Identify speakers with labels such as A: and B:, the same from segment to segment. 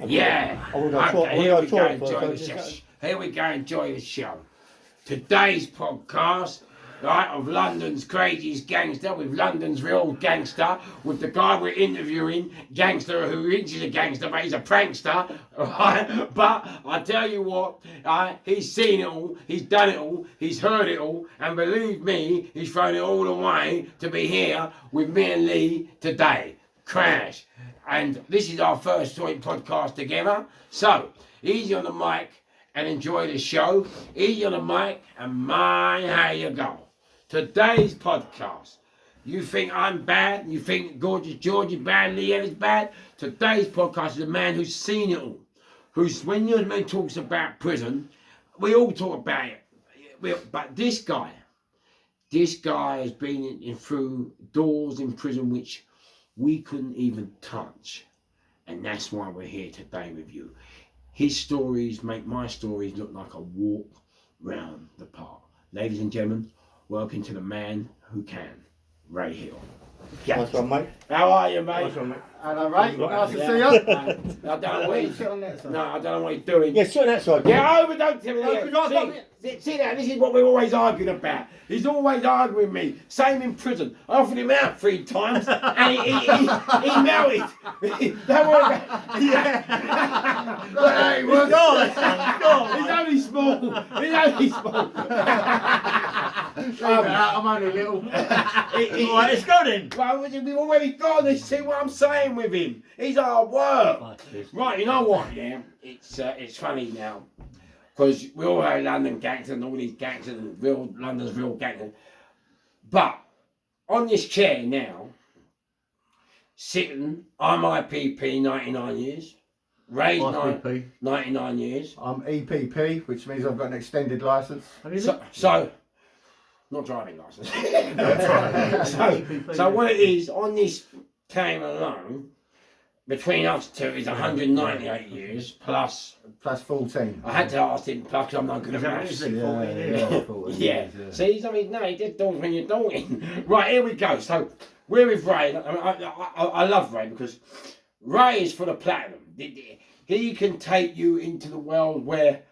A: Yeah. Okay, here we go. Enjoy the show. Here we go. Enjoy the show. Today's podcast, right, of London's craziest gangster with London's real gangster, with the guy we're interviewing, gangster who thinks he's a gangster, but he's a prankster, right? But I tell you what, he's seen it all, he's done it all, he's heard it all, and believe me, he's thrown it all away to be here with me and Lee today. Crash. And this is our first joint podcast together. So, easy on the mic and enjoy the show. Easy on the mic and mind how you go. Today's podcast. You think I'm bad? You think Gorgeous George is bad? Lee is bad? Today's podcast is a man who's seen it all. Who's, when your man talks about prison, we all talk about it. But this guy has been in through doors in prison which we couldn't even touch. And that's why we're here today with you. His stories make my stories look like a walk round the park. Ladies and gentlemen, welcome to the man who can, Ray Hill.
B: Nice one, mate.
A: How are you, mate?
B: Nice one, mate. Hello, Ray. Nice to see you.
A: I don't know what he's doing. No, I don't know what he's doing.
B: Yeah, sit on that side.
A: Yeah, over, don't tell me
B: No,
A: that. See that? This is what we're always arguing about. He's always arguing with me. Same in prison. I offered him out 3 times and he melted. Don't worry about it. Yeah. Hey, well, he's only small. He's only small.
B: I'm only little.
A: Right,
B: it's got him.
A: Well, we've already gone. You see what I'm saying with him? He's hard work. Right, you know what? Yeah, it's funny now. Because we all have London gangsters and all these gangsters and London's real gangsters. But on this chair now, sitting, I'm IPP 99 years. Ray's 99 years.
B: I'm EPP, which means I've got an extended licence.
A: So not driving licence. so what it is, on this came alone, between us two is 198 years plus
B: 14.
A: I had to ask him plus I'm not good at maths. Yeah. See, I mean, no, he just don't when you're talking. Right, here we go. So we're with Ray. I love Ray because Ray is full of platinum. He can take you into the world where,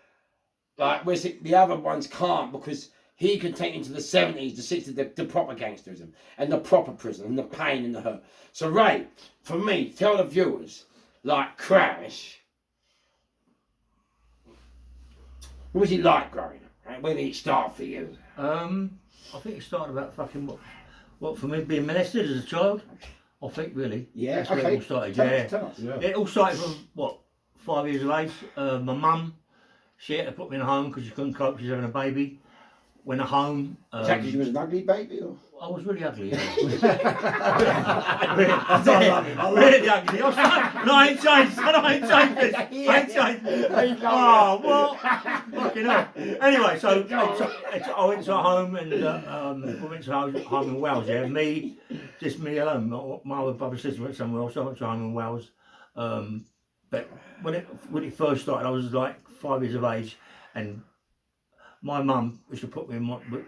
A: like, the other ones can't, because he can take you into the 70s, the 60s, the proper gangsterism and the proper prison and the pain and the hurt. So Ray, for me, tell the viewers, like Crash, what was it like growing up? Where did it start for you?
C: I think it started about fucking what for me, being molested as a child. I think really.
A: Yeah.
C: That's where it all started.
A: Tell us.
C: It all started from 5 years of age. My mum, she had to put me in a home because she couldn't cope. She was having a baby. Went home.
A: Is that because you was an ugly baby? Or?
C: I was really ugly, yeah.
A: Really
C: ugly. No, I ain't changed. I ain't changed this. I ain't changed. Oh, what? Fucking hell. Anyway, so I went to a home and we went to a home in Wales, yeah. Just me alone. My other brother and sister went somewhere else. I went to a home in Wales. But when it first started, I was like 5 years of age, and my mum used to put me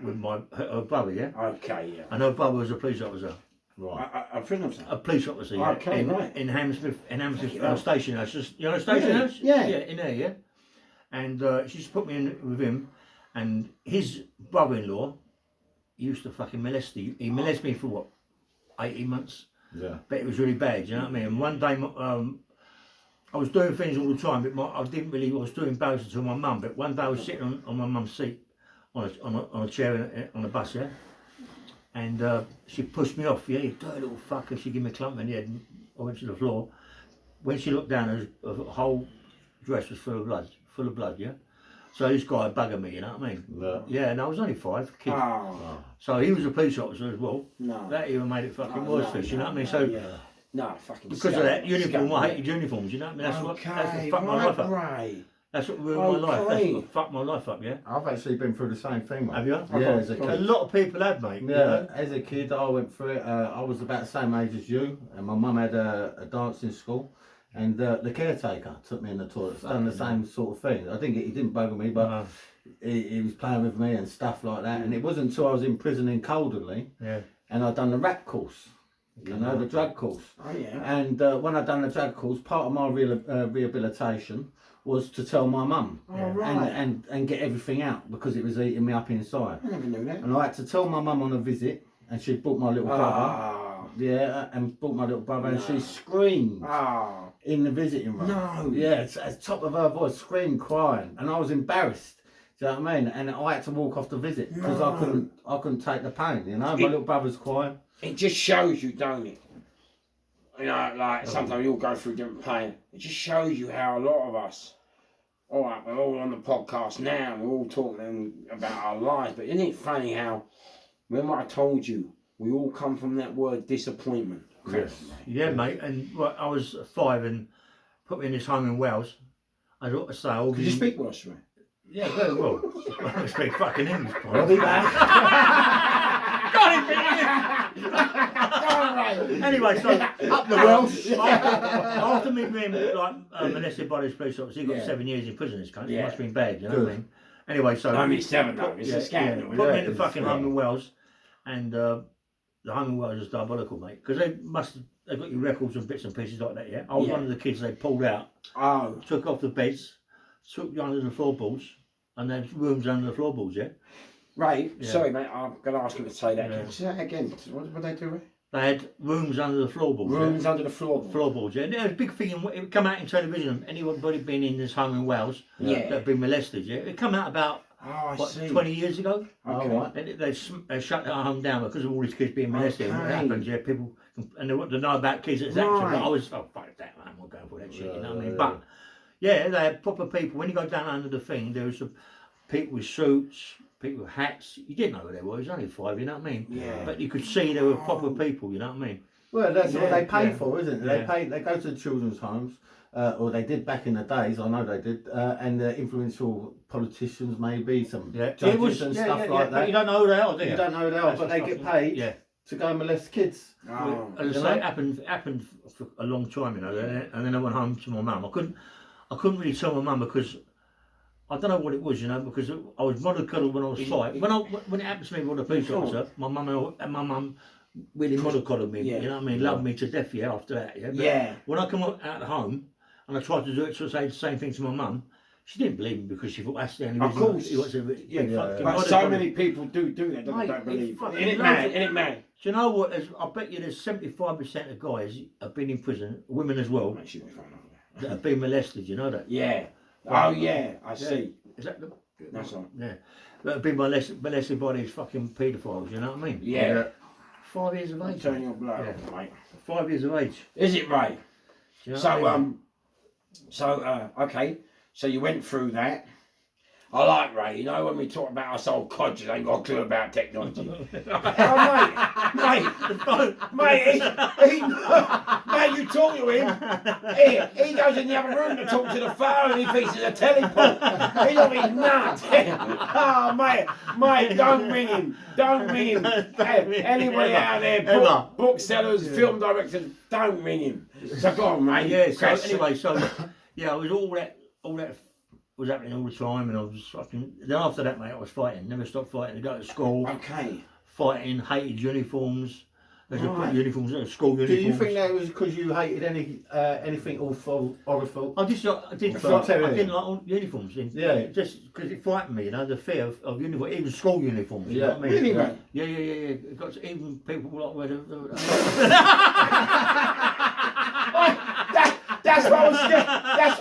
C: with her brother, yeah?
A: Okay, yeah.
C: And her brother was a police officer.
A: Right. A prison officer?
C: A police officer, yeah.
A: Okay, right.
C: In Hammersmith station house. You know the station house?
A: Yeah.
C: Yeah, in there, yeah. And she used to put me in with him, and his brother-in-law used to fucking molest me. He molested me for 18 months?
B: Yeah.
C: But it was really bad, you know what I mean? And one day, I was doing things all the time, but I was doing embarrassing to my mum. But one day I was sitting on my mum's seat, on a chair on a bus, yeah? And she pushed me off, yeah, you dirty little fucker. She gave me a clump in the head, and I went to the floor. When she looked down, her whole dress was full of blood, yeah? So this guy buggered me, you know what I mean? Yeah, and I was only 5, kid.
A: Oh.
C: So he was a police officer as well.
A: No.
C: That even made it fucking worse for us, you know what I mean? So.
A: Yeah. No, fucking
C: because of that uniform, I hated uniforms, you know what I mean? That's what fucked my life up.
A: Right.
C: That's what ruined my life. That's what fucked my life up, yeah?
B: I've actually been through the same thing, mate.
C: Have you?
B: Yeah, as a kid.
C: A lot of people have, mate.
B: Yeah, you know? As a kid, I went through it. I was about the same age as you, and my mum had a dancing school, and the caretaker took me in the toilet, done the same sort of thing. He didn't bugger me, but he was playing with me and stuff like that. And it wasn't until I was in prison in Calderley, and I'd done the rap course. You know, the drug course.
A: Oh yeah.
B: And when I done the drug course, part of my rehabilitation was to tell my mum
A: Oh right.
B: and get everything out because it was eating me up inside.
A: I never knew that.
B: And I had to tell my mum on a visit, and she brought my little brother. Yeah, and brought my little brother, and she screamed in the visiting room.
A: No.
B: Yeah, it's at the top of her voice, screamed, crying, and I was embarrassed. Do you know what I mean? And I had to walk off the visit because I couldn't take the pain. You know, my little brother's crying.
A: It just shows you, don't it? You know, like sometimes you all go through different pain. It just shows you how a lot of us, all right, we're all on the podcast now, and we're all talking about our lives, but isn't it funny how, remember I told you, we all come from that word disappointment.
B: Yes.
C: Yeah, mate. And well, I was 5 and put me in this home in Wales. I ought to say, all
A: Could you speak Welsh, right?
C: Yeah, very well. I speak fucking English.
B: I'll be back.
C: Anyway, so up the Welsh. After me being like molested by this police officer, he got 7 years in prison. This country, it must have been bad. You know what I mean? Anyway, so
A: only 7 though. It's a scandal.
C: Put me in the fucking home in Wales, and the home in Wales is diabolical, mate, because they've got your records and bits and pieces like that. Yeah, I was one of the kids they pulled out.
A: Oh.
C: Took off the beds, took you under the floorboards, and there's rooms under the floorboards. Yeah.
A: Ray, sorry mate, I'm going to ask you to say that again. Say that again. What did they do, Ray?
C: They had rooms under the floorboards.
A: Rooms under the floorboards.
C: Floorboards, yeah. And there was a big thing, it would come out in television. Anybody been in this home in Wales that had been molested, yeah. It come out about 20 years ago.
A: Okay.
B: Right.
C: And they shut that home down because of all these kids being molested. And what happens, yeah, people, and they want to know about kids that's active. But I was, fuck that, man, I'm not going for that shit, you know what I mean? But, yeah, they had proper people. When you go down under the thing, there was some people with suits, people with hats. You didn't know who they were. It was only 5, you know what I mean? Yeah. But you could see they were proper people, you know what I mean?
B: Well, that's what they pay for, isn't it? They go to the children's homes, or they did back in the days. I know they did, and influential politicians, maybe some judges and stuff like that.
C: But you don't know who they are, do you?
B: You don't know who they are, but they get paid to go and molest kids.
C: As I say, it happened for a long time, you know. And then I went home to my mum. I couldn't really tell my mum because I don't know what it was, you know, because I was mollycoddled when I was 5. When it happened to me with a police officer, my mum really mollycoddled me, you know what I mean, loved me to death, after that, But when I come out of home and I tried to do it to say the same thing to my mum, she didn't believe me because she thought that's the only reason. Of course.
A: But so many people do that, don't believe. Isn't it mad?
C: Do you know what? I bet you there's 75% of guys have been in prison, women as well, that have been molested, you know that?
A: Yeah. Oh yeah, I see.
C: Is that the...
A: That's right.
C: Yeah. That have been molested by these fucking paedophiles, you know what I mean?
A: Yeah.
C: 5 years of age.
A: Turn your blood off, mate.
C: 5 years of age.
A: Is it, Ray?
C: Do you know what I mean?
A: Okay. So you went through that. I like Ray, you know, when we talk about us old codgers, ain't got a clue about technology. Mate, you talk to him, he goes in the other room to talk to the phone and he thinks it's a teleport. He's on his nuts. Oh, mate, don't ring him. Hey, anybody out there, booksellers, film directors, don't ring him. So go on, mate.
C: Yeah, so anyway, I was all that was happening all the time, and I was fucking. Then after that, mate, I was fighting. Never stopped fighting. To go to school.
A: Okay.
C: Fighting, hated uniforms. They should put uniforms, school uniforms.
B: Do you think that was because you hated anything awful?
C: I didn't like uniforms. Just because it frightened me, you know, the fear of uniform, even school uniforms. You know what I mean?
A: Really, right?
C: Yeah. It got to, even people like wear
A: That's why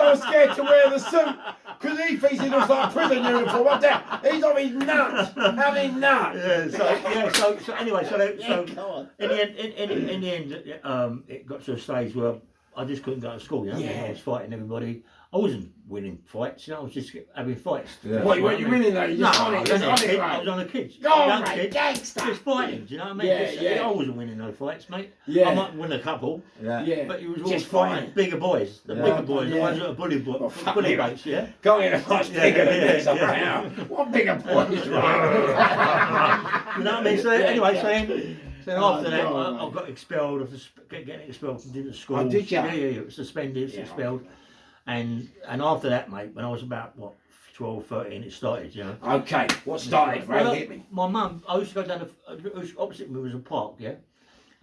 A: I was scared to wear the suit. Because he thinks he looks like a prison uniform. What's that? He's on his nuts. Having nuts.
C: So anyway, in the end, it got to a stage where I just couldn't go to school, you know. I was fighting everybody. I wasn't winning fights, you know, I was just having fights.
A: Yeah. What, weren't you winning though? You just
C: I was on the kids.
A: Young kid. Gangster.
C: Just fighting, do you know what I mean? I wasn't winning no fights, mate.
A: Yeah.
C: I might win a couple.
A: Yeah.
C: But it was always fighting bigger boys. The bigger boys, the ones that are bully boys, yeah?
A: Go in much bigger than this. What bigger boys, right?
C: You know what I mean? So anyway, then after that, I got expelled. Getting expelled from the school.
A: Oh, did you?
C: Yeah. Suspended, expelled. And after that, mate, when I was about, 12, 13, it started, you know.
A: Okay, what started? Ray, hit me.
C: My mum, I used to go down, opposite me was a park, yeah?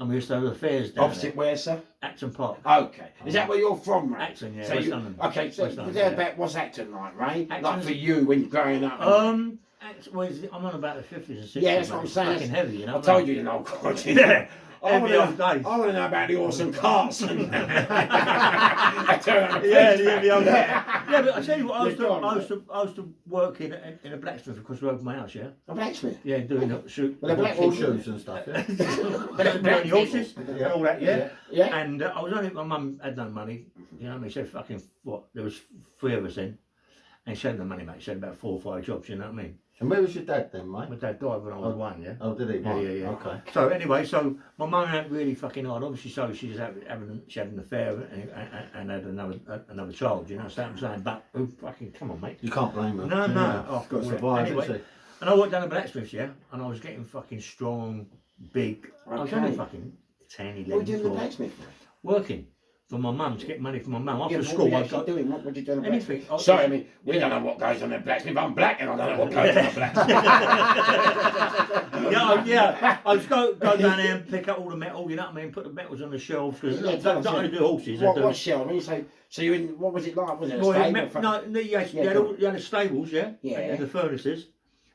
C: And we used to have the fairs down
A: Opposite where, sir?
C: there. Acton Park.
A: Okay. Is that where you're from, Ray?
C: Acton, yeah,
A: So
C: West
A: you,
C: London.
A: okay, so
C: West London,
A: there
C: yeah.
A: about what's Acton like, Ray? Like
C: Acton's-
A: for you when you're growing up?
C: I'm on about the 50s and 60s.
A: Yeah, that's
C: mate.
A: what I'm saying.
C: Fucking heavy, you know.
A: I told you, know,
C: Yeah.
A: I
C: Every
A: want
C: old days.
A: to know about the awesome carts.
C: Yeah, the old yeah, but I tell you what, I used to work in a blacksmith across the road from my house, yeah?
A: A blacksmith?
C: Yeah, doing the shoot.
A: Well, a black
B: Horseshoes and stuff, yeah.
C: Doing horses and all that, yeah?
A: Yeah.
C: And I was only, my mum had no money, you know what I mean? She had fucking, what, there was 3 of us then. And she had no money, mate. She had about 4 or 5 jobs, you know what I mean?
B: And where was your dad then, mate?
C: My dad died when I was 1, yeah?
B: Oh, did he?
C: Yeah, yeah, yeah.
B: Okay.
C: So anyway, so my mum had really fucking hard. Obviously, so she was she had an affair and had another child. You know, so I'm saying, but oh, fucking come on, mate.
B: You can't blame her.
C: No, no.
B: Yeah.
C: Oh,
B: Got to survive,
C: anyway,
B: isn't she?
C: and I worked down at Blacksmith's, yeah, and I was getting fucking strong, big. I was only
A: Okay.
C: fucking 10, 11,
A: What were you doing in the
C: 12,
A: blacksmith?
C: working for my mum to get money for my mum. After
A: Yeah, but
C: school,
A: what were
C: I
A: you actually
C: got
A: doing? What were you doing in the blacksmith?
C: anything.
A: Sorry, I mean, we don't know what goes on in the blacksmith. I'm black and I don't know what goes on in the blacksmith.
C: Yeah, I was go down there and pick up all the metal, you know what I mean, put the metals on the shelves, because
A: Yeah,
C: I don't only do horses, I
A: What,
C: do...
A: what shell? When you say, so you in, what was it like? Was it a
C: Well,
A: stable?
C: no, you had,
A: Yeah,
C: you had the stables, yeah?
A: Yeah.
C: And the furnaces.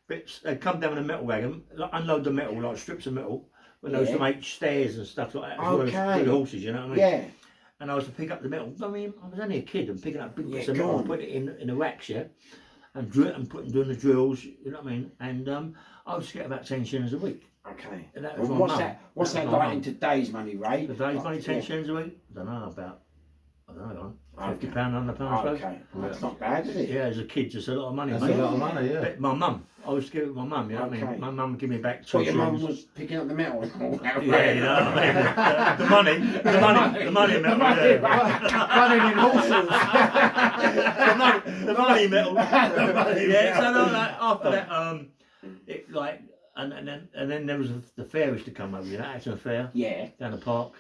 C: Bits, they'd come down with a metal wagon, like, unload the metal, like strips of metal, when they used to
A: Yeah.
C: make stairs and stuff like that, as well as
A: Okay.
C: for the horses, you know what I mean?
A: Yeah.
C: And I was to pick up the metal. I mean, I was only a kid and picking up big bits
A: Yeah,
C: of
A: go
C: metal,
A: on.
C: put it in the racks, yeah? And doing the drills, you know what I mean? And I used to get about 10 shillings a week.
A: Okay.
C: And that was
A: Well,
C: my
A: what's
C: mum.
A: that? What's
C: That
A: that
C: was my
A: like
C: mum.
A: in today's money, Ray?
C: The day's money, 10
A: Yeah.
C: shillings a week? I don't know, about,
A: Okay.
C: £50, £100, I suppose.
A: Okay. Well, that's not bad, is it?
C: Yeah, as a kid, just a lot of money,
B: That's
C: mate.
B: a lot of money, yeah.
C: But my mum, I was giving it to my mum, you know what I
A: Okay.
C: mean? My mum would give me back 2
A: So your mum
C: shillings.
A: was picking up the metal and all that.
C: Yeah, you know what I mean? The money, metal,
B: Running in horses.
C: the money metal. Yeah, so no, like, after that, it like, and then there was the fair used to come over, you know, Acton Fair,
A: Yeah.
C: down the park.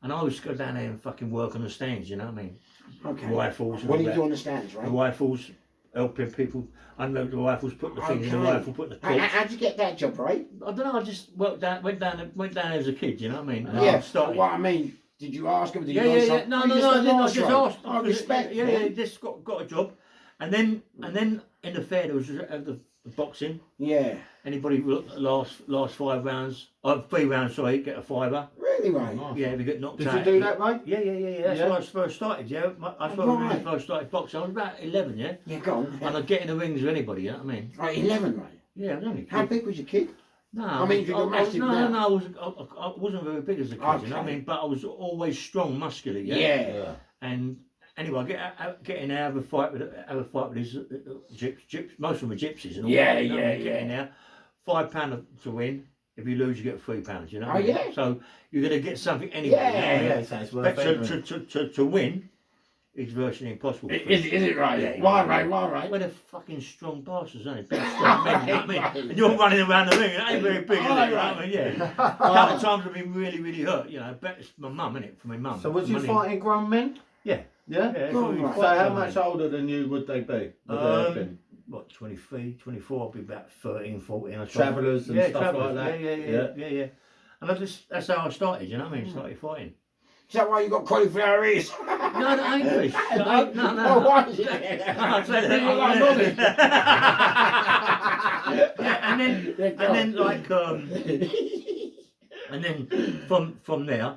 C: And I used to go down there and fucking work on the stands, you know what I mean?
A: Okay.
C: Rifles and
A: What
C: all
A: do you
C: that.
A: do on the stands,
C: The
A: right?
C: rifles, helping people unload the rifles, put the things in the
A: Okay.
C: rifle, put the
A: How,
C: clips.
A: how'd you get that job, right?
C: I don't know, I just went down as a kid, you know what I mean? And
A: Yeah.
C: I started.
A: What I mean, did you ask him? Did you
C: Yeah,
A: ask
C: yeah.
A: him?
C: No,
A: Oh,
C: no,
A: you
C: no, I
A: just
C: didn't. I
A: asked,
C: just
A: right?
C: asked.
A: I respect.
C: Yeah,
A: man.
C: yeah. Just got a job, and then in the fair there was the boxing.
A: Yeah.
C: Anybody last 5 rounds, 3 rounds, sorry, get a fiver.
A: Really, right?
B: Nice.
C: Yeah, if you get knocked
B: Did
C: out.
B: you do that, mate?
C: Yeah. That's
B: Yeah.
C: where I first started. Yeah, that's where I really
A: Right.
C: first started boxing. I was about 11, yeah,
A: Yeah, go on.
C: and I'd get in the rings with anybody. You know what I mean?
A: Right, 11, right?
C: Yeah, I was only a
A: How
C: kid.
A: big was your kid?
C: No,
A: I mean, you're massive
C: no,
A: now.
C: no, I wasn't very big as a kid. You know what I
A: Okay.
C: mean? But I was always strong, muscular. Yeah.
B: Yeah.
C: And anyway, I get in there, have a fight with these gyps. Most of them are gypsies and all
A: Yeah,
C: that. You know what I mean?
A: yeah,
C: Get in there, £5 to win. If you lose, you get £3. You know. What
A: Oh,
C: I mean?
A: yeah.
C: So you're gonna get something anyway.
A: Yeah,
C: you know what I mean?
B: Yeah, so it's worth
C: But
B: it.
C: to win is virtually impossible.
A: Is it right?
C: Yeah,
A: Why,
C: yeah.
A: right? Why, right?
C: Well, they're fucking strong bastards, aren't they? Big strong men, you know what I mean? And you're running around the ring, it ain't very big, is it? You know what I mean? Yeah. A couple of times I've been really, really hurt, you know. But it's my mum, innit? For my mum.
B: So was you
C: Money.
B: fighting grown men?
C: Yeah.
B: Yeah?
C: Yeah.
A: Go on,
C: we
A: right.
B: So
C: fight
B: how
C: them,
B: much
C: mate.
B: older than you would they be? Would they have been?
C: What, 23, 24, I'll be about 13, 14. I suppose.
B: Travellers and stuff
C: travellers,
B: like that?
C: Yeah. And that's how I started, you know what I mean? Started fighting.
A: Is that why you got cauliflower ears?
C: No, that ain't fish. No.
A: Oh, why is it?
C: I'll tell you
A: You look like Nolly.
C: Yeah, and then like and then from there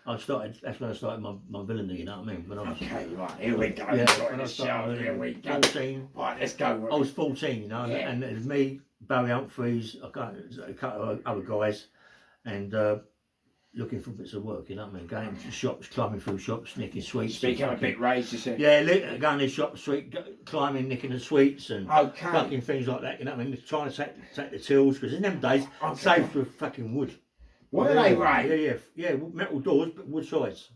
C: that's when I started my villainy, you know what I mean? When I was
A: Okay, right, here we go.
C: Yeah,
A: Join
C: when I
A: the show,
C: started
A: here we go.
C: 14.
A: Right, let's go.
C: I was 14, you know,
A: Yeah.
C: and it was me, Barry Humphries, a couple of other guys, and looking for bits of work, you know what I mean? Going to shops, climbing through shops, nicking sweets.
A: Speak
C: and
A: up a bit raised, you said.
C: Yeah, going to shops, climbing, nicking the sweets and
A: Okay.
C: fucking things like that, you know what I mean? Trying to take the tills, because in them days,
A: Okay.
C: safes were fucking wood.
A: What are they, Ray?
C: Yeah, metal doors, but wood sides.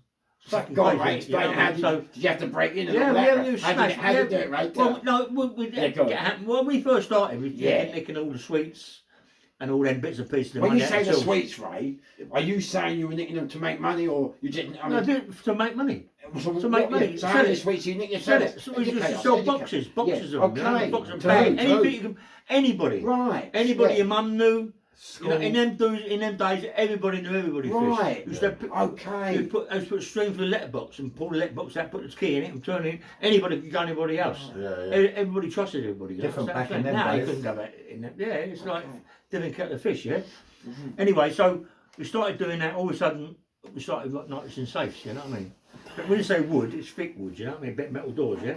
A: Fucking God, Ray,
C: crazy, you know
A: explain
C: what I
A: how
C: mean?
A: did you have to break in and
C: Yeah,
A: all
C: we
A: that?
C: have
A: How did you do it, Ray?
C: Well, no, we
A: Yeah, go on.
C: when we first started, we
A: Yeah.
C: nicking all the sweets and all them bits and pieces. of
A: When
C: money
A: you
C: out
A: say
C: of
A: the
C: tills.
A: sweets, Ray, are you saying you were nicking them to make money, or you didn't? I
C: No, I
A: mean,
C: do it to make money.
A: so
C: to make
A: what-
C: money.
A: So
C: Sell
A: how many
C: it.
A: sweets you nick
C: Sell
A: yourself?
C: it. So we used to sell boxes
A: Yeah.
C: of them. You know,
A: Okay.
C: boxes of
A: To
C: bag.
A: who? To
C: Anything
A: who?
C: you can, anybody.
A: Right.
C: Anybody
A: yeah.
C: your mum knew, You know, in them days, everybody knew everybody
A: Right.
C: fish.
A: Okay.
C: They put a string for the letterbox and pull the letterbox out, put the key in it and turn it in. Anybody could go anybody else. Everybody trusted everybody. You know?
B: Different back in
C: now.
B: them
C: Now you
B: days.
C: couldn't go back in that. Yeah, it's like different kettle of fish, yeah? Anyway, so we started doing that. All of a sudden, we started noticing safes, you know what I mean? But when you say wood, it's thick wood, you know what I mean? Bit metal doors, yeah?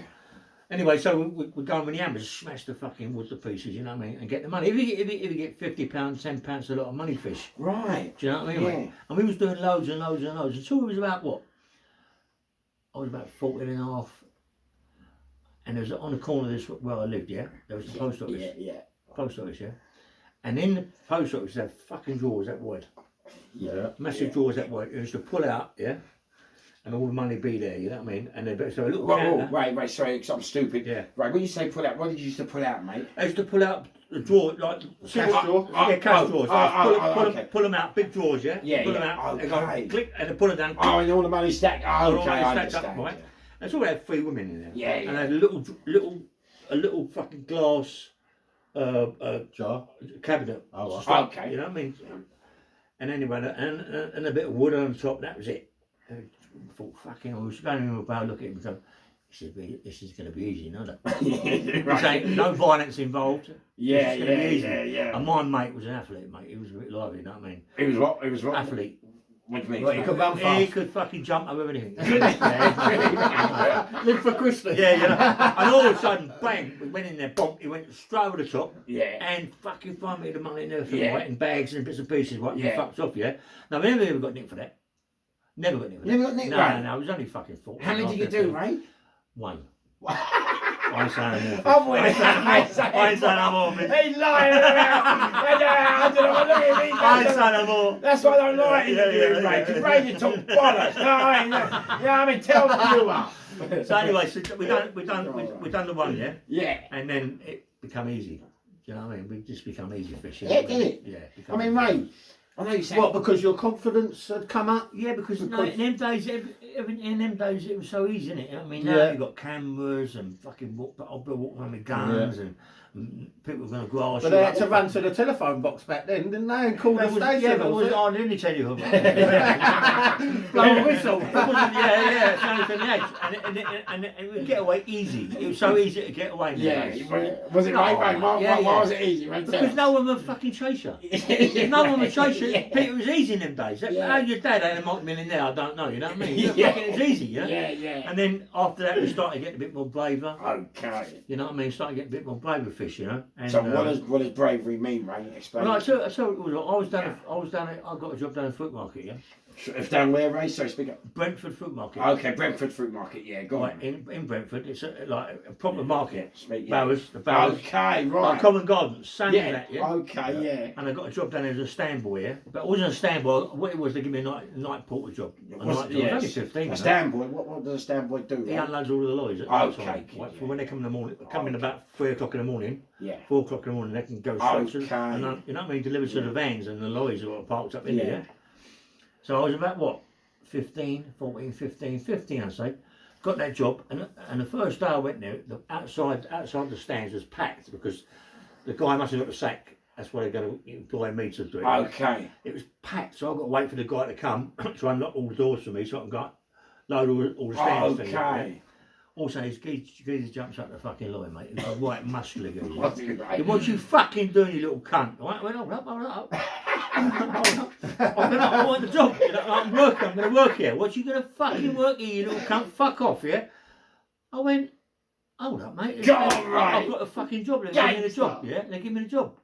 C: Anyway, so we're going with the hammers, smash the fucking wood to pieces, you know what I mean, and get the money. If you get £50, £10, a lot of money fish.
A: Right.
C: Do you know what I mean?
A: Yeah.
C: Mate? And we was doing loads and loads and loads until we was about what? I was about 14 and a half. And there was on the corner of this where I lived, yeah? There was the post office.
A: Yeah.
C: Post office, yeah? And in the post office, there were fucking drawers that wide.
B: Yeah.
C: Massive drawers that wide. You used to pull out, yeah? And all the money be there, you know what I mean? And then so a little
A: Wait, sorry, because I'm stupid.
C: Yeah.
A: Right, when you say pull out, what did you used to pull out, mate?
C: I used to pull out the drawer, like
B: Cash drawer?
C: Yeah, cash drawers.
A: Okay.
C: Pull them out, big drawers, yeah?
A: Yeah,
C: pull
A: yeah,
C: them out,
A: okay.
C: and go click, and then pull them down.
A: Oh, and all the money stacked. Oh,
C: all
A: okay,
C: that
A: I
C: stacked up,
A: understand.
C: right? And so we had 3 women in there.
A: Yeah,
C: And
A: yeah.
C: I had a little fucking glass
B: Jar.
C: cabinet.
B: Oh,
C: Stuff,
A: okay.
C: You know what I mean? And anyway, and a bit of wood on the top. That was it. I thought, fucking, I was going in with a look at him and go, this is going to be easy, you know that? This ain't no violence involved.
A: Yeah,
C: This is gonna be easy.
A: yeah.
C: And my mate was an athlete, mate. He was a bit lively, you know what I mean?
A: It was what? It was what?
C: Athlete.
A: What do you mean?
B: Well, you could run
C: He
B: fast.
C: could fucking jump over everything.
B: Live for Christmas.
C: Yeah, you know. And all of a sudden, bang, we went in there, bonk, he went straight over the top.
A: Yeah.
C: And fucking found me the money and everything,
A: Yeah.
C: right, in bags and bits and pieces, right,
A: Yeah.
C: and fucked off, yeah. Now, we never ever got nicked for that. Never got nicked for that.
A: Never got nicked,
C: No,
A: right?
C: no, it was only fucking 4.
A: How many did you do, mate?
C: 1. I ain't saying no more.
A: Oh,
C: I ain't saying no more.
A: He's lying about. I don't know what look at me.
C: I ain't saying no more.
A: That's why I don't like interviewing,
C: Yeah.
A: mate. Because Ray, you talk bollocks. No, I ain't. You know what I mean? Tell the viewer.
C: So anyway, so we done the 1, yeah?
A: Yeah.
C: And then it become easy. Do you know what I mean? We just become easy fishing.
A: Yeah, did it?
C: Yeah.
A: I mean, Ray, I know you said.
B: What, because your confidence had come up?
C: Yeah, because no, in them days, in them days it was so easy, innit? I mean, now
B: Yeah.
C: you've got cameras and fucking walk around with guns and people going to grass.
B: But they had to run to the telephone box back then, didn't they? And call the station.
C: Yeah, but it was on any telephone.
B: Blow a whistle.
C: Yeah, it's only from the edge. And it would get away easy. It was so easy to get away.
A: Yeah. Was it Ray? Why was it easy? Ray, tell
C: Because
A: us.
C: no one would fucking chase you. No one would chase you. It was easy in them days. How your dad had a multi-millionaire, I don't know, you know what I mean? It was easy, you know?
A: Yeah.
C: And then after that, we started getting a bit more braver.
A: Okay.
C: You know what I mean? Started getting a bit more braver fish, you know? And,
A: So what does bravery mean, Ray? Explain.
C: well, I tell you, I got a job down at the fruit market, yeah?
A: If down where, Ray? Sorry, speak up.
C: Brentford fruit market.
A: Okay, Brentford Fruit Market. Yeah, go on.
C: Right, in Brentford, it's like a proper market.
A: Speak,
C: The Bowers.
A: Okay, right.
C: Like Common Gardens, same
A: Yeah.
C: that, yeah?
A: Okay, yeah.
C: And I got a job down there as a stand boy, yeah? But I wasn't a stand boy, what it was, they give me a night porter job. I was only 15.
A: A
C: you know?
A: stand boy. What does a stand boy do?
C: He
A: Right?
C: unloads all of the lorries.
A: Okay,
C: Right, for when they come in the morning, come in about 3 o'clock in the morning,
A: Yeah.
C: 4 o'clock in the morning, they can go straight to
A: Okay.
C: and you know what I mean, delivered to the vans and the lorries that were parked up in
A: Yeah.
C: there. So I was about what, 15 I'd say. Got that job, and the first day I went there, outside the stands was packed because the guy must have got a sack. That's why they're going to employ me to do it.
A: Okay.
C: It was packed, so I've got to wait for the guy to come to unlock all the doors for me so I can go load all the stands. Thing, yeah?
A: Okay.
C: Also, his geezer jumps up the fucking lorry, mate. He's a right muscular geezer.
A: What's it, Ray?
C: What you fucking doing, you little cunt? I went, hold up. I want the job. You know, I'm going to work here. What you going to fucking work here, you little cunt? Fuck off, yeah? I went, hold up, mate.
A: Go on, right.
C: I've got a fucking job. They give me the job, yeah? They give me the job.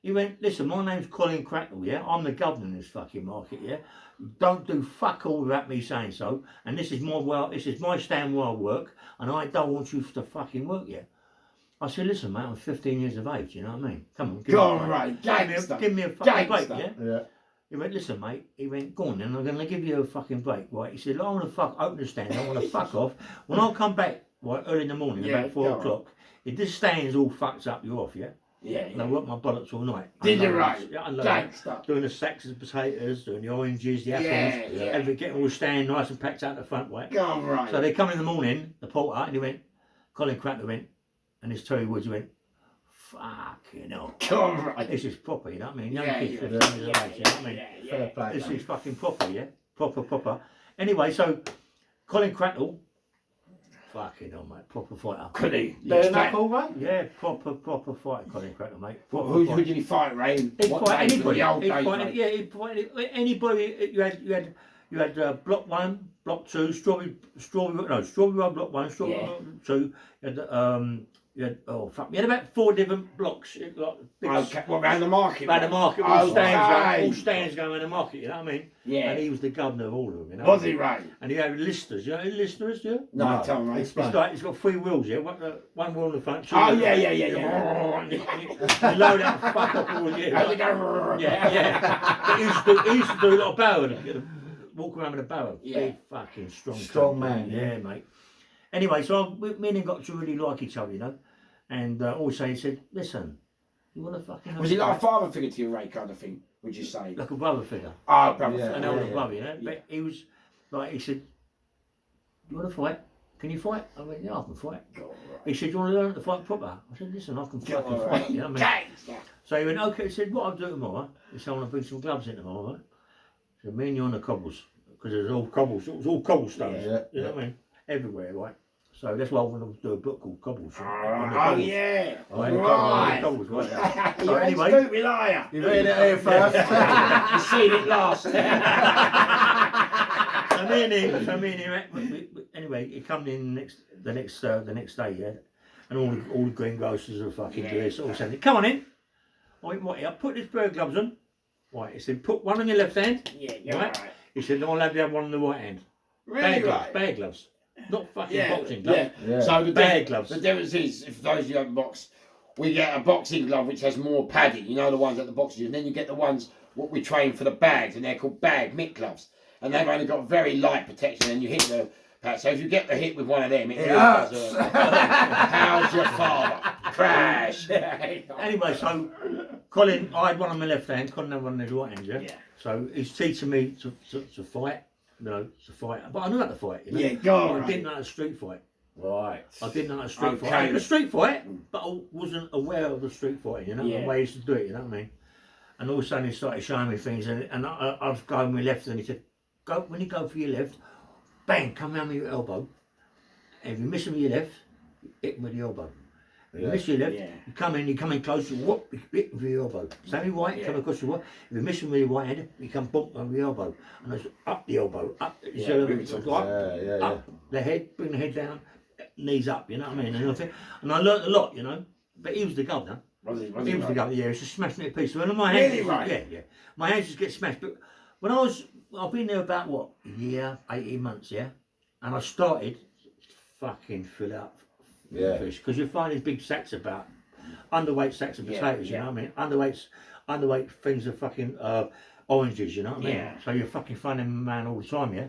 C: He went, listen, my name's Colin Cracknell, yeah? I'm the governor in this fucking market, yeah? Don't do fuck all without me saying so. And this is my stand where I work, and I don't want you to fucking work here. I said, listen, mate, I'm 15 years of age, you know what I mean? Come on,
A: Go on, Ray. Gangster.
C: give me a fucking break,
A: Gangster.
C: yeah?
B: Yeah.
C: He went, listen, mate. He went, go on then, I'm going to give you a fucking break, right? He said, I want to open the stand, I want to fuck off. When I come back, right, early in the morning,
A: Yeah,
C: about 4
A: go on.
C: o'clock, if this stand's all fucked up, you're off, yeah?
A: Yeah.
C: And I worked my bollocks all night.
A: Did you,
C: Unloading-
A: Ray?
C: Yeah, unloading.
A: Gangster.
C: Doing the sacks of potatoes, doing the oranges, the apples,
A: Yeah.
C: everything, getting all the stand nice and packed out the front, right?
A: Go on, Ray.
C: So they come in the morning, the porter, and he went, Colin Cracknell went, and this Terry Woods went, fucking hell.
A: Come right.
C: This is proper, you know what I mean? Young
A: Yeah,
C: kids,
A: yeah,
C: 15 years of age, you know what I mean?
B: Fair play.
C: This
B: mate.
C: is fucking proper, yeah? Proper. Anyway, so Colin Cracknell, fucking hell, mate, proper fighter.
A: Could he?
B: Bare knuckle, mate?
C: Yeah, proper fighter, Colin Cracknell, mate.
A: Who did he fight, Ray?
C: He'd
A: What
C: fight
A: days?
C: anybody.
A: The old
C: He'd
A: days,
C: fight,
A: mate?
C: yeah, he'd fight anybody. You had block 1, block 2, strawberry road block 1, strawberry
A: Yeah.
C: road 2. You had about 4 different blocks.
A: Okay, what, around the market?
C: Around the market, all
A: Okay.
C: stands going around the market, you know what I mean?
A: Yeah.
C: And he was the governor of all of them, you know.
A: Was he, Ray?
C: And he had listers, you know who listers, yeah?
A: No, tell me, mate.
B: Explain.
C: It's got 3 wheels, yeah? One wheel on the front, 2
A: Oh,
C: on the
A: yeah.
C: And you load out the fuck up all year.
A: How's it go?
C: Yeah. But he used to do a lot of barrel. Walk around with a barrel.
A: Yeah.
C: Big fucking strong
B: Strong
C: cunt,
B: man,
C: Yeah, mate. Anyway, so me and him got to really like each other, you know. And also he said, listen, you want to fucking... have
A: Was he
C: a
A: like a
C: fight?"
A: father figure to you, Ray, kind of thing, would you say?
C: Like a brother figure.
A: Oh, brother.
B: Yeah.
C: An
A: figure.
C: older
B: yeah.
C: brother, you know.
A: Yeah.
C: But he was, like, he said, you want to fight? Can you fight? I went, yeah, I can fight. He said, you want to learn to fight proper? I said, listen, I can fucking fight, you know what I mean?
A: Gangster.
C: So he went, okay, he said, what I'll do tomorrow is I want to bring some gloves in tomorrow, right? So me and you on the cobbles, because it was all cobblestones,
B: Yeah,
C: you know what I mean? Everywhere, right? So that's why I want to do a book called Cobbles.
A: Oh, yeah.
C: Right.
A: Right.
C: Cobbles, right?
A: You
C: So
A: ain't
C: anyway,
A: stupid, liar.
B: You read it here first.
A: You seen it last.
C: so me and him, anyway, he come in the next day, yeah, and all the greengrocers are fucking doing this, all saying, come on in. I went, what? I put this pair of gloves on. Right, he said, put one on your left hand.
A: Yeah,
C: Right.
A: right.
C: He said, no, I'll have the other one on the right hand.
A: Really, right?
C: Bad gloves. Not fucking
A: Yeah,
C: boxing gloves.
B: Yeah.
A: So the
C: Bad gloves.
A: The difference is, if those of you don't box, we get a boxing glove which has more padding. You know the ones that the boxers use, and then you get the ones what we train for the bags, and they're called bag mitt gloves, and they've only got very light protection, and you hit the pad. So if you get the hit with one of them, it
B: hurts.
A: How's your father? Crash.
C: Anyway, so Colin, I had one on my left hand, Colin had one on his right hand, yeah?
A: Yeah.
C: So he's teaching me to fight, you know, to fight. But I knew how to fight, you know.
A: Yeah, go on.
C: I didn't know how to street fight.
B: Right.
C: I didn't know how to street
A: Okay.
C: fight. I could street fight, but I wasn't aware of the street fighting, you know,
A: Yeah.
C: the ways to do it, you know what I mean? And all of a sudden he started showing me things, and I'd go on my left, and he said, go, when you go for your left, bang, come round with your elbow. And if you miss him with your left, hit him with the elbow. If you miss your left,
A: Yeah.
C: you come in close, you whoop, you hit him with your elbow. Same with right,
A: Yeah.
C: come across the right. If you miss him with your right hand, you come bump over the elbow. And it's up the elbow, up, instead of
A: brutal.
C: go up, up the head, bring the head down, knees up, you know what I mean? And I learnt a lot, you know. But he was the governor.
A: Was he?
C: He was the
A: right?
C: governor, yeah, he was just smashing it to pieces. And my hands,
A: Really, right?
C: yeah. My hands just get smashed. But when I've been there about, what, a year, 18 months, yeah? And I started fucking fill out fish. Because you find these big sacks about, underweight sacks of potatoes, you know what I mean? Underweight things of fucking oranges, you know what I mean?
A: Yeah.
C: So you're fucking finding them man all the time, yeah?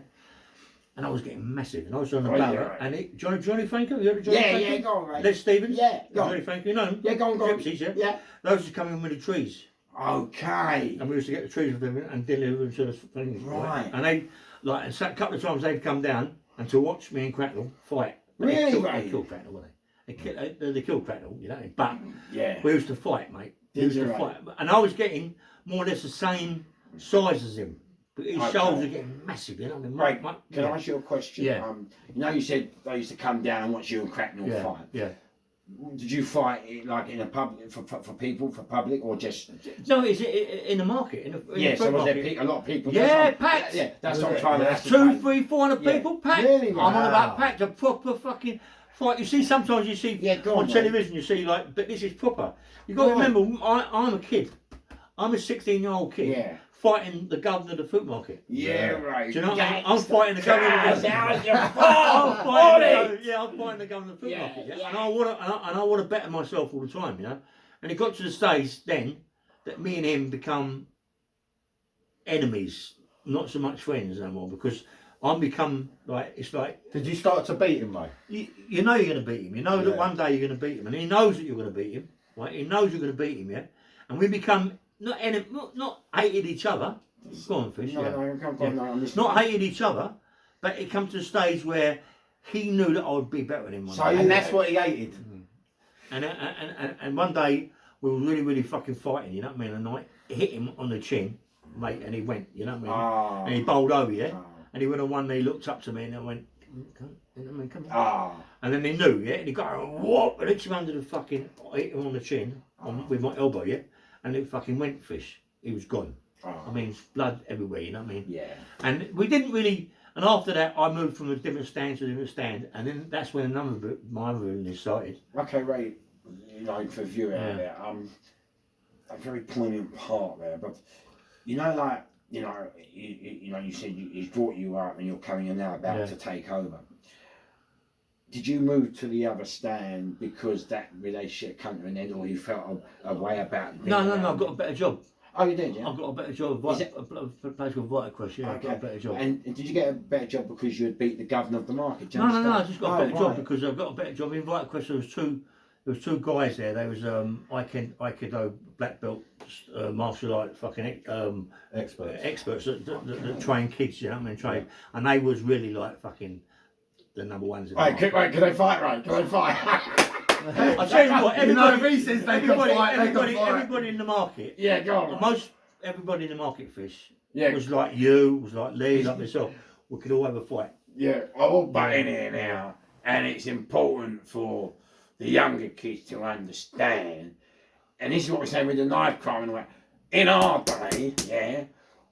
C: And I was getting massive, and I was on the
A: Oh,
C: barrel,
A: yeah, right.
C: and Johnny Franco, you heard of Johnny Franco?
A: Yeah, go on, mate.
C: Les Stevens?
A: Yeah, go on.
C: Johnny Franco, you know him?
A: Yeah, go on.
C: Gypsies, yeah?
A: Yeah.
C: Those used to come in with the trees,
A: Okay.
C: and we used to get the trees with them and deliver them to the things.
A: Right.
C: And they, like, and so a couple of times they'd come down and to watch me and Cracknell fight. But
A: Really,
C: they
A: mate?
C: killed Cracknell, wouldn't they? They killed Cracknell, you know. But
A: Yeah.
C: we used to fight, mate. We
A: Did
C: used
A: you,
C: to
A: right?
C: fight, and I was getting more or less the same size as him. But his
A: Okay.
C: shoulders were getting massive, you know. I mean,
A: Right, can I
C: yeah.
A: ask you a question?
C: Yeah.
A: You know, you said they used to come down and watch you and Cracknell
C: Yeah,
A: fight.
C: yeah.
A: Did you fight like in a public for people for public or just?
C: No, it's in the market. In the
A: Yeah,
C: fruit
A: so was there
C: market.
A: a lot of people?
C: Yeah,
A: That's what-
C: packed.
A: Yeah, that's what I'm
B: Was
A: trying to
B: it?
A: ascertain.
C: 200, 300, 400
A: Yeah.
C: people packed.
A: Really,
C: I'm
A: mate?
C: on about
B: Wow.
C: packed. A proper fucking fight. You see, sometimes you see
A: Yeah, go
C: on
A: on, mate.
C: television, you see like, but this is proper. You got to
A: Right.
C: remember, I'm a kid. I'm a 16-year-old kid
A: Yeah.
C: fighting the governor of the fruit market.
A: Yeah, right.
C: Do you know what I mean? I'm
A: Gangster.
C: fighting the governor of the
A: How's your
C: I'm
A: father?
C: fighting the governor of the fruit
A: Yeah,
C: market. Yeah?
A: yeah.
C: And I want to better myself all the time, you know. And it got to the stage then that me and him become enemies, not so much friends no more, because I'm become like, it's like,
B: Did you start to beat him, mate?
C: you know you're going to beat him. You know that
B: Yeah.
C: one day you're going to beat him, and he knows that you're going to beat him. Right? He knows you're going to beat him, yeah. And we become not hated each other. Go on, fish.
A: No,
C: yeah.
A: no, come on, no, I'm listening.
C: Not hated each other, but it come to a stage where he knew that I would be better than him. One
A: So
C: day.
B: And that's what he hated.
C: And one day we were really fucking fighting, you know what I mean? And I hit him on the chin, mate, and he went, you know what I mean? And he bowled over, yeah? And he went on one knee, looked up to me, and I went, come on. And then he knew, yeah? And he got whoop, and hit him under the fucking, hit him on the chin with my elbow, yeah? And it fucking went fish. He was gone. I mean, blood everywhere, you know what I mean?
A: Yeah.
C: And we didn't really, and after that, I moved from a different stand to a different stand, and then that's when another bit, my villainy started.
A: Okay, Ray, you know, for view out there, a very poignant part there, but you know, like, you know, you said he's brought you up and you're coming and now about to take over. Did you move to the other stand because that relationship came to an end, or you felt a way about?
C: No, I got a better job.
A: Oh, you did, yeah?
C: I got a better job at a place called Vitacross, yeah, I got a better job.
A: And did you get a better job because you had beat the governor of the market?
C: No, I just got a better job because I got a better job in Vitacross. There was two guys there. There was Aikido black belt martial art fucking experts that train kids, you know what I mean? Train, and they was really like fucking the number ones.
A: Right, can they fight, right? Can they fight?
C: I tell you what, everybody,
B: if he says they can fight,
C: everybody in the market.
A: Yeah, go on.
C: Most everybody in the market, Fish.
A: Yeah.
C: Was like you, was like Lee, like myself. We could all have a fight.
A: Yeah, I will butt in here now, and it's important for the younger kids to understand. And this is what we're saying with the knife crime and all that. In our day, yeah,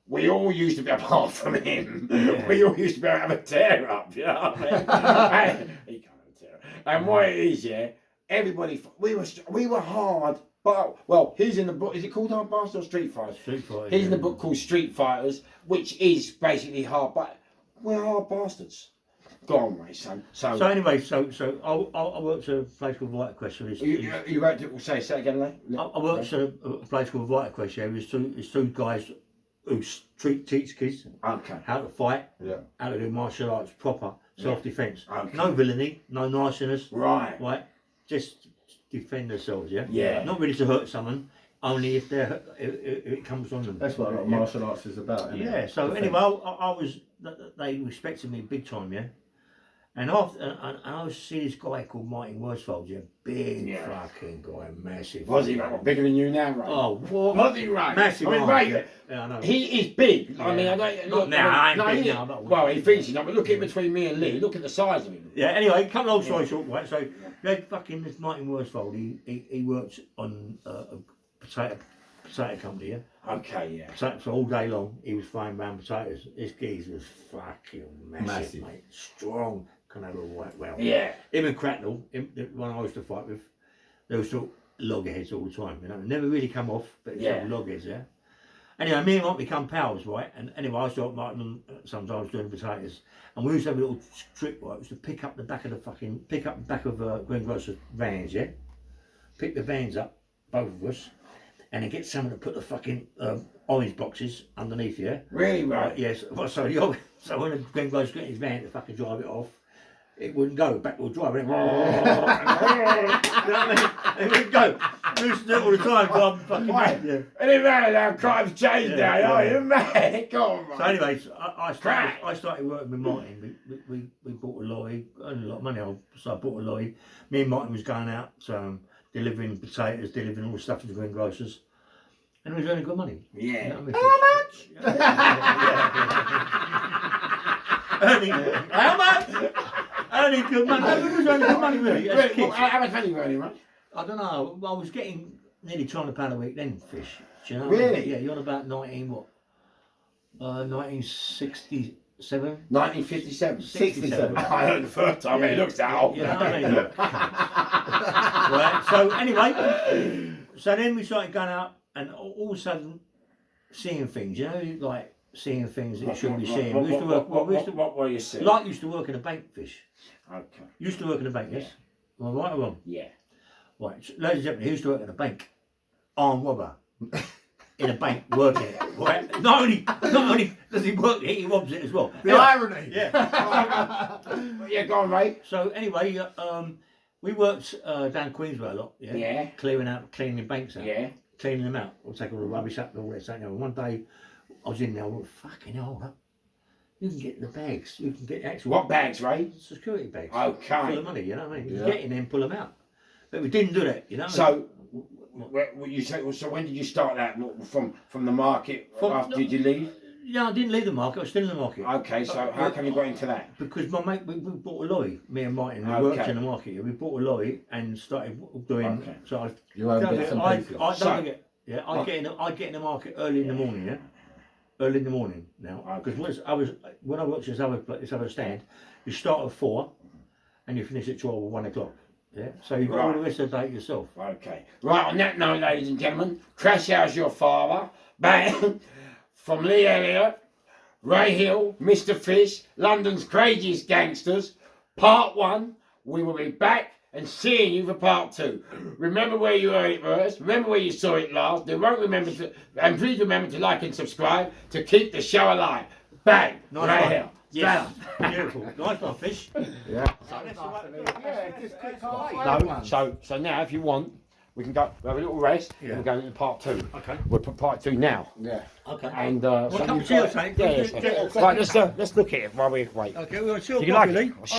A: we all used to be, apart from him, we all used to be able to have a tear up, you know what I mean? He can't have a tear up. And what it is, yeah, everybody, we were hard, but, well, he's in the book, is it called Hard Bastards or Street Fighters?
C: Street Fighters.
A: He's in the book called Street Fighters, which is basically hard, but we're hard bastards. Go on, mate, son. So
C: anyway, so I worked at a place called Vitacross.
A: You wrote it, say it again, Lee?
C: I worked at a place called Vitacross, yeah. There's two guys who teach kids how to fight, how to do martial arts proper, self-defence. No villainy, no nastiness. Right. Just defend themselves, yeah?
A: Yeah.
C: Not really to hurt someone, only if it comes on them.
B: That's what a lot of martial arts is about, isn't it?
C: Yeah, so anyway, I was, they respected me big time, yeah? And after, and I was seeing this guy called Martin Worsfold, yeah? Big fucking guy, massive.
A: Was he, right? Bigger than you now, right?
C: Oh, what?
A: Was he, right?
C: Massive.
A: I mean, right.
C: Yeah, I know.
A: He is big.
C: Yeah.
A: I mean, I don't.
C: Not now, I ain't big now.
A: Well, he thinks he's not, but look at between me and Lee, look at the size of him.
C: Yeah, anyway, cut long story short, right? So, you had fucking this Martin Worsfold, he worked on a potato company, yeah?
A: Okay, yeah.
C: So all day long, he was frying round potatoes. This geezer was fucking massive, mate. Strong. Can have a white well.
A: Yeah.
C: Him and Cracknell, the one I used to fight with, they were sort of loggerheads all the time, you know. Never really come off, but it's sort of loggerheads, yeah. Anyway, me and Martin become pals, right? And anyway, I saw Martin sometimes doing potatoes. And we used to have a little trick, right? It was to pick up the back of Greengrocer's vans, yeah? Pick the vans up, both of us, and then get someone to put the fucking orange boxes underneath, yeah?
A: Really, right?
C: Yes. So when the Greengrocer got his van to fucking drive it off, it wouldn't go, backward drive. You know what I mean? It wouldn't go. We used to do it all the time, so I'm fucking mad. Yeah.
A: And it ran now, crime's changed now, are you mad? Go on, man.
C: So anyway, I started working with Martin. We bought a lorry, earned a lot of money, so I bought a lorry. Me and Martin was going out, delivering potatoes, delivering all the stuff to the greengrocers. And we was earning good money.
A: Yeah.
C: You know what I mean?
A: How much?
C: How much? Earning good money. No, we was earning good money, really. As kids.
A: How much money were you earning, right?
C: I don't know. I was getting nearly £200 a week then, Fish. Do you know?
A: Really?
C: Yeah, you're on about 1967?
A: 1957.
C: 67.
A: I heard the first time, it looks that old.
C: You know what I mean? Right, so anyway, so then we started going out and all of a sudden seeing things, you know, like seeing things that you shouldn't be seeing. We used to work,
A: what were you seeing?
C: Like used to work in a bank, Fish.
A: Okay.
C: Used to work in a bank, yes? Am I right or wrong?
A: Yeah.
C: Right, so, ladies and gentlemen, he used to work in a bank. Armed robber. In a bank working it, right? Not only does he work it, he robs it as well.
B: The irony.
C: Yeah.
A: Yeah, go on, mate.
C: So anyway, we worked down Queensway a lot. Yeah.
A: Yeah.
C: Cleaning banks out.
A: Yeah.
C: Cleaning them out. We'll take all the rubbish up and all that. And one day, I was in there. I went, fucking hell, up. You can get the bags. You can get actual.
A: What bags, Ray?
C: Security bags.
A: Okay.
C: Full of money. You know what I mean? You
B: Yeah.
C: get in there and pull them out. But we didn't do that, you know.
A: So, you say, so when did you start that? From the market? After did you leave?
C: Yeah, I didn't leave the market. I was still in the market.
A: Okay, so how come you got into that?
C: Because my mate, we bought a lorry. Me and Martin, we worked in the market. We bought a lorry and started doing.
A: Okay.
C: So
B: You own bits and pieces.
C: I get in the market early in the morning. Yeah, early in the morning now. Because when I worked this other stand, you start at 4, and you finish at 12 or 1 o'clock. Yeah, so you've got all the rest of the day yourself.
A: Okay. Right, on that note, ladies and gentlemen, Crash How's Your Father, bang, from Lee Elliott, Ray Hill, Mr. Fish, London's Craziest Gangsters, part 1. We will be back and seeing you for part 2. Remember where you heard it first, remember where you saw it last, and please remember to like and subscribe to keep the show alive. Bang, Ray Hill.
C: Yes. Beautiful. Nice one, Fish.
A: Yeah. So now if you want, we can go have a little rest and we'll go into part 2.
C: Okay.
A: We'll put part 2 now.
B: Yeah.
C: Okay.
A: And
C: Well, come see us,
A: right, let's look at it while we wait.
C: Okay, we're going to chill
A: You like
C: properly.
A: it?